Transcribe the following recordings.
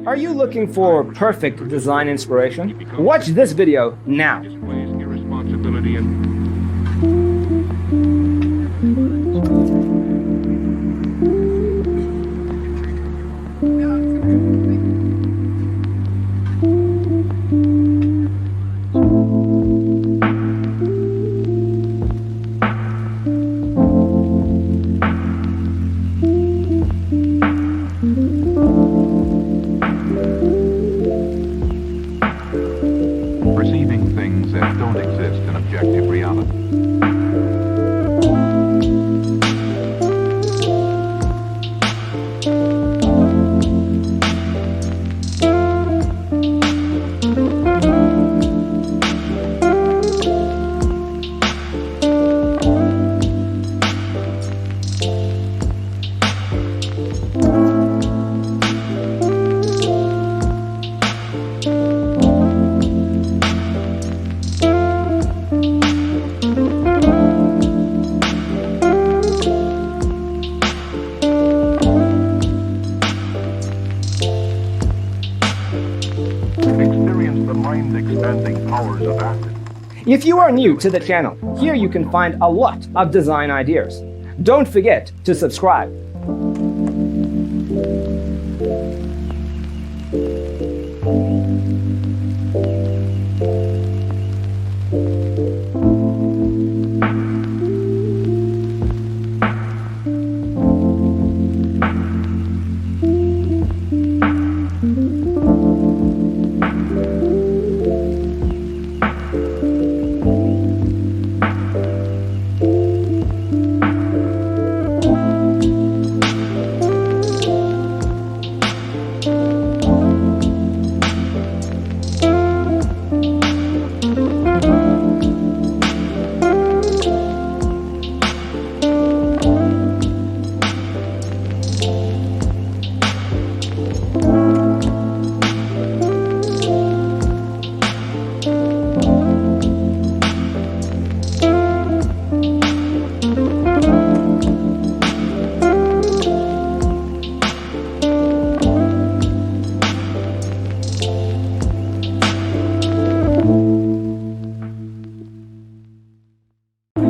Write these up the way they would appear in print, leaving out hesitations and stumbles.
Are you looking for perfect design inspiration? Watch this video now. Displays irresponsibility and perceiving things that don't exist in objective reality. Experience the mind-expanding powers of acid. If you are new to the channel, here you can find a lot of design ideas. Don't forget to subscribe.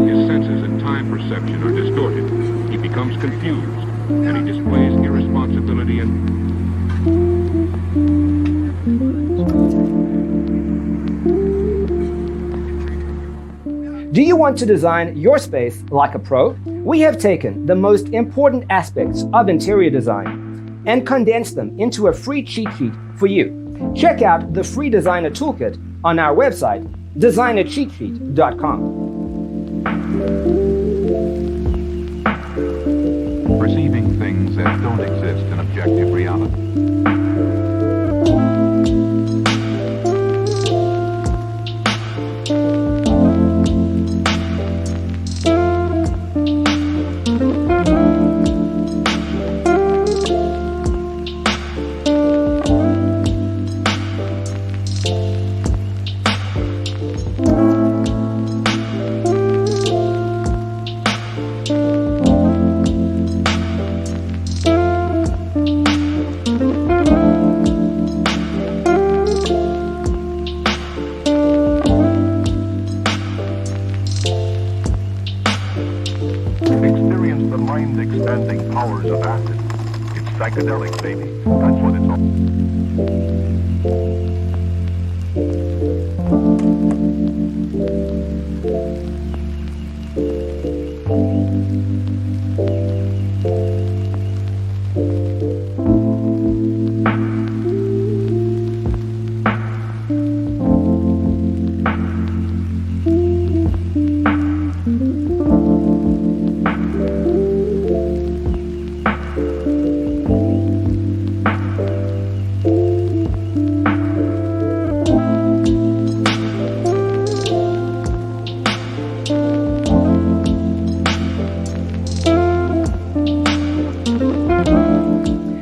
His senses and time perception are distorted. He becomes confused, and he displays irresponsibility and Do you want to design your space like a pro? We have taken the most important aspects of interior design and condensed them into a free cheat sheet for you. Check out the free designer toolkit on our website, designercheatsheet.com. perceiving things that don't exist in objective reality. Experience the mind-expanding powers of acid. It's psychedelic, baby. That's what it's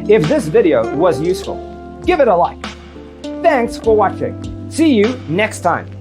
If this video was useful, give it a like. Thanks for watching. See you next time.